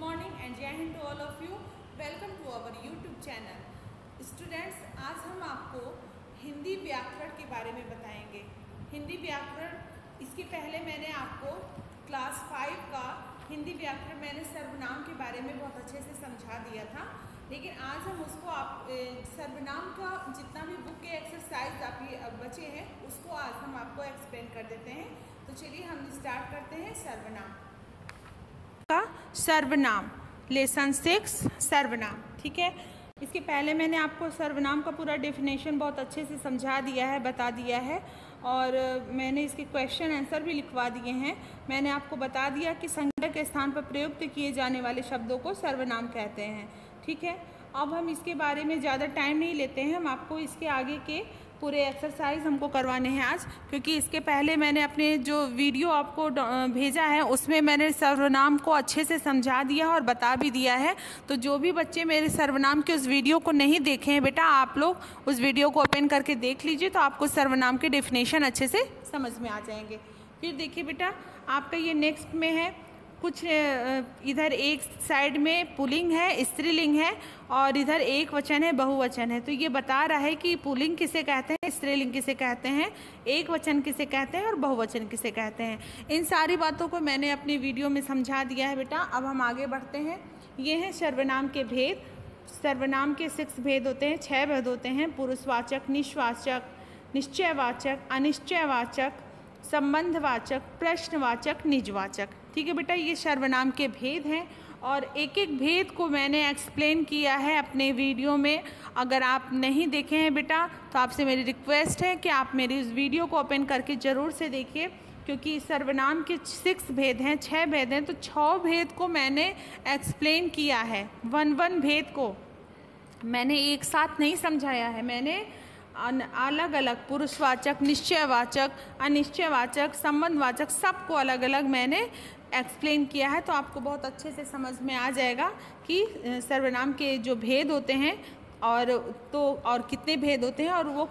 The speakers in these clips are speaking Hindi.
morning and जय Hind to all of you. Welcome to our YouTube channel. Students, आज हम आपको हिंदी व्याकरण के बारे में बताएंगे। हिंदी व्याकरण, इसके पहले मैंने आपको क्लास 5 का हिंदी व्याकरण मैंने सर्वनाम के बारे में बहुत अच्छे से समझा दिया था, लेकिन आज हम उसको आप सर्वनाम का जितना भी बुक के एक्सरसाइज आप बचे हैं उसको आज हम आपको एक्सप्लेन कर देते हैं। तो चलिए हम स्टार्ट करते हैं सर्वनाम का। सर्वनाम लेसन 6 सर्वनाम, ठीक है। इसके पहले मैंने आपको सर्वनाम का पूरा डेफिनेशन बहुत अच्छे से समझा दिया है, बता दिया है, और मैंने इसके क्वेश्चन आंसर भी लिखवा दिए हैं। मैंने आपको बता दिया कि संज्ञा के स्थान पर प्रयुक्त किए जाने वाले शब्दों को सर्वनाम कहते हैं, ठीक है। अब हम इसके बारे में ज़्यादा टाइम नहीं लेते हैं, हम आपको इसके आगे के पूरे एक्सरसाइज हमको करवाने हैं आज, क्योंकि इसके पहले मैंने अपने जो वीडियो आपको भेजा है उसमें मैंने सर्वनाम को अच्छे से समझा दिया और बता भी दिया है। तो जो भी बच्चे मेरे सर्वनाम के उस वीडियो को नहीं देखे हैं बेटा, आप लोग उस वीडियो को ओपन करके देख लीजिए, तो आपको सर्वनाम के डेफिनेशन अच्छे से समझ में आ जाएंगे। फिर देखिए बेटा, आपका ये नेक्स्ट में है कुछ, इधर एक साइड में पुल्लिंग है, स्त्रीलिंग है, और इधर एक वचन है, बहुवचन है। तो ये बता रहा है कि पुल्लिंग किसे कहते हैं, स्त्रीलिंग किसे कहते हैं, एक वचन किसे कहते हैं और बहुवचन किसे कहते हैं। इन सारी बातों को मैंने अपनी वीडियो में समझा दिया है बेटा। अब हम आगे बढ़ते हैं। ये हैं सर्वनाम के भेद। सर्वनाम के 6 भेद होते हैं, 6 भेद होते हैं। पुरुषवाचक, निश्वाचक, निश्चयवाचक, अनिश्चयवाचक, संबंधवाचक, प्रश्नवाचक, निजवाचक, ठीक है बेटा। ये सर्वनाम के भेद हैं और एक एक भेद को मैंने एक्सप्लेन किया है अपने वीडियो में। अगर आप नहीं देखे हैं बेटा तो आपसे मेरी रिक्वेस्ट है कि आप मेरी उस वीडियो को ओपन करके ज़रूर से देखिए, क्योंकि सर्वनाम के 6 भेद हैं, 6 भेद हैं, तो 6 भेद को मैंने एक्सप्लेन किया है। 1 भेद को मैंने एक साथ नहीं समझाया है, मैंने अलग अलग पुरुषवाचक, निश्चयवाचक, अनिश्चयवाचक, संबंधवाचक, सबको अलग अलग मैंने एक्सप्लेन किया है। तो आपको बहुत अच्छे से समझ में आ जाएगा कि सर्वनाम के जो भेद होते हैं और कितने भेद होते हैं और वो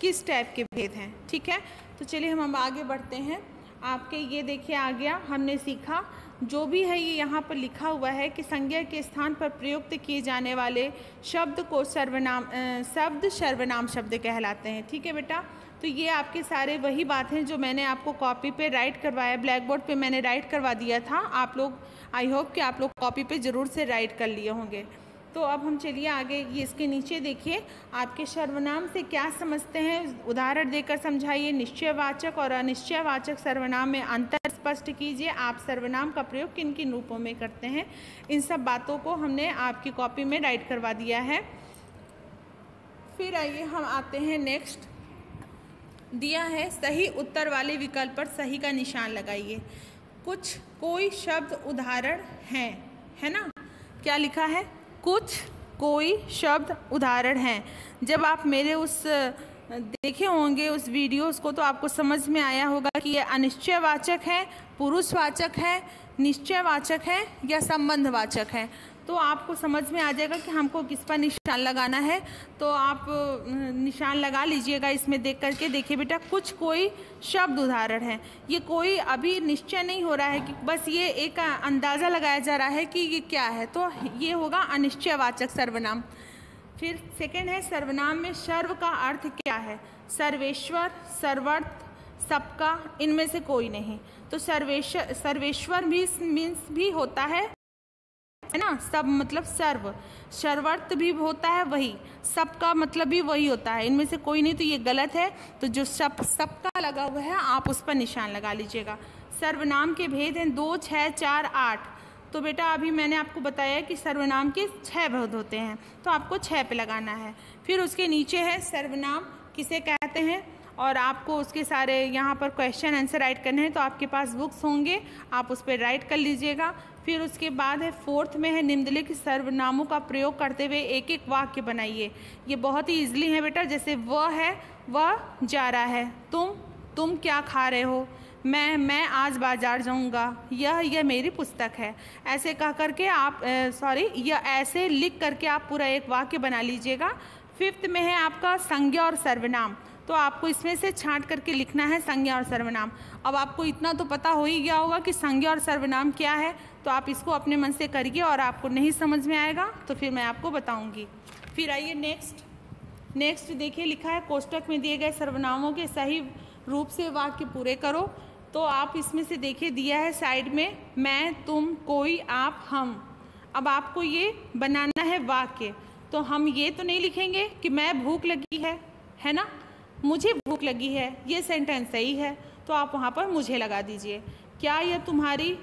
किस टाइप के भेद हैं, ठीक है। तो चलिए हम आगे बढ़ते हैं। आपके ये देखिए आ गया, हमने सीखा जो भी है ये यहाँ पर लिखा हुआ है कि संज्ञा के स्थान पर प्रयुक्त किए जाने वाले शब्द को सर्वनाम शब्द कहलाते हैं, ठीक है बेटा। तो ये आपके सारे वही बात हैं जो मैंने आपको कॉपी पे राइट करवाया, ब्लैक बोर्ड पे मैंने राइट करवा दिया था। आप लोग, आई होप कि आप लोग कॉपी पे ज़रूर से राइट कर लिए होंगे। तो अब हम चलिए आगे। ये इसके नीचे देखिए, आपके सर्वनाम से क्या समझते हैं, उदाहरण देकर समझाइए। निश्चयवाचक और अनिश्चयवाचक सर्वनाम में अंतर स्पष्ट कीजिए। आप सर्वनाम का प्रयोग किन किन रूपों में करते हैं, इन सब बातों को हमने आपकी कॉपी में राइट करवा दिया है। फिर आइए हम आते हैं नेक्स्ट। दिया है सही उत्तर वाले विकल्प पर सही का निशान लगाइए। कोई शब्द उदाहरण हैं, है ना। क्या लिखा है, कुछ कोई शब्द उदाहरण हैं। जब आप मेरे उस देखे होंगे उस वीडियोस को तो आपको समझ में आया होगा कि ये अनिश्चयवाचक है, पुरुषवाचक है, निश्चयवाचक है या संबंधवाचक है। तो आपको समझ में आ जाएगा कि हमको किस पर निशान लगाना है। तो आप निशान लगा लीजिएगा इसमें देख करके। देखिए बेटा, कुछ कोई शब्द उदाहरण है। ये कोई अभी निश्चय नहीं हो रहा है कि बस ये एक अंदाज़ा लगाया जा रहा है कि ये क्या है, तो ये होगा अनिश्चयवाचक सर्वनाम। फिर सेकंड है, सर्वनाम में सर्व का अर्थ क्या है। सर्वेश्वर, सर्वर्थ, सबका, इनमें से कोई नहीं। तो सर्वेश्वर भी मीन्स भी होता है ना, सब मतलब सर्व। सर्वर्थ भी होता है वही, सबका मतलब भी वही होता है, इनमें से कोई नहीं। तो ये गलत है। तो जो सबका लगा हुआ है आप उस पर निशान लगा लीजिएगा। सर्वनाम के भेद हैं 2, 6, 4, 8। तो बेटा अभी मैंने आपको बताया कि सर्वनाम के 6 भेद होते हैं, तो आपको 6 पे लगाना है। फिर उसके नीचे है सर्वनाम किसे कहते हैं, और आपको उसके सारे यहाँ पर क्वेश्चन आंसर राइट करने हैं। तो आपके पास बुक्स होंगे, आप उस पर राइट कर लीजिएगा। फिर उसके बाद है 4th में है निम्नलिखित सर्वनामों का प्रयोग करते हुए एक एक वाक्य बनाइए। ये बहुत ही ईजिली है बेटा। जैसे वह है, वह जा रहा है। तुम क्या खा रहे हो। मैं आज बाजार जाऊंगा। यह मेरी पुस्तक है। ऐसे कह करके आप यह ऐसे लिख करके आप पूरा एक वाक्य बना लीजिएगा। 5th में है आपका संज्ञा और सर्वनाम। तो आपको इसमें से छांट करके लिखना है संज्ञा और सर्वनाम। अब आपको इतना तो पता हो ही गया होगा कि संज्ञा और सर्वनाम क्या है। तो आप इसको अपने मन से करिए और आपको नहीं समझ में आएगा तो फिर मैं आपको बताऊंगी। फिर आइए नेक्स्ट देखिए, लिखा है कोष्टक में दिए गए सर्वनामों के सही रूप से वाक्य पूरे करो। तो आप इसमें से देखिए दिया है साइड में मैं, तुम, कोई, आप, हम। अब आपको ये बनाना है वाक्य। तो हम ये तो नहीं लिखेंगे कि मैं भूख लगी है ना, मुझे भूख लगी है, ये सेंटेंस सही है तो आप वहाँ पर मुझे लगा दीजिए। क्या यह तुम्हारी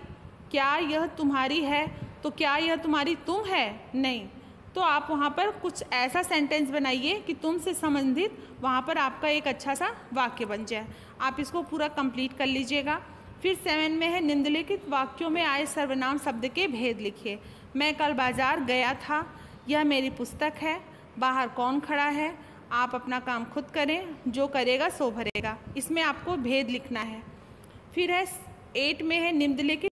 है, तो क्या यह तुम्हारी तुम है, नहीं। तो आप वहाँ पर कुछ ऐसा सेंटेंस बनाइए कि तुम से संबंधित वहाँ पर आपका एक अच्छा सा वाक्य बन जाए। आप इसको पूरा कंप्लीट कर लीजिएगा। फिर 7 में है निम्नलिखित वाक्यों में आए सर्वनाम शब्द के भेद लिखिए। मैं कल बाजार गया था, यह मेरी पुस्तक है, बाहर कौन खड़ा है, आप अपना काम खुद करें, जो करेगा सो भरेगा। इसमें आपको भेद लिखना है। फिर है 8 में है निम्नलिखित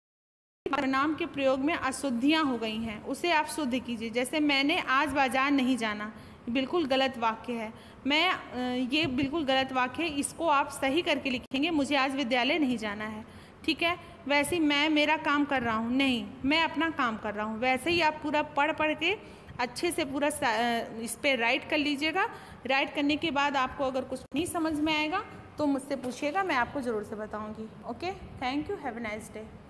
सर्वनाम के प्रयोग में अशुद्धियाँ हो गई हैं, उसे आप शुद्ध कीजिए। जैसे मैंने आज बाजार नहीं जाना, बिल्कुल गलत वाक्य है। ये बिल्कुल गलत वाक्य है, इसको आप सही करके लिखेंगे मुझे आज विद्यालय नहीं जाना है, ठीक है। वैसे ही मैं मेरा काम कर रहा हूँ, नहीं मैं अपना काम कर रहा हूँ। वैसे ही आप पूरा पढ़ के अच्छे से पूरा इस पर राइट कर लीजिएगा। राइट करने के बाद आपको अगर कुछ नहीं समझ में आएगा तो मुझसे पूछिएगा, मैं आपको ज़रूर से बताऊँगी। Okay, thank you, have a nice day.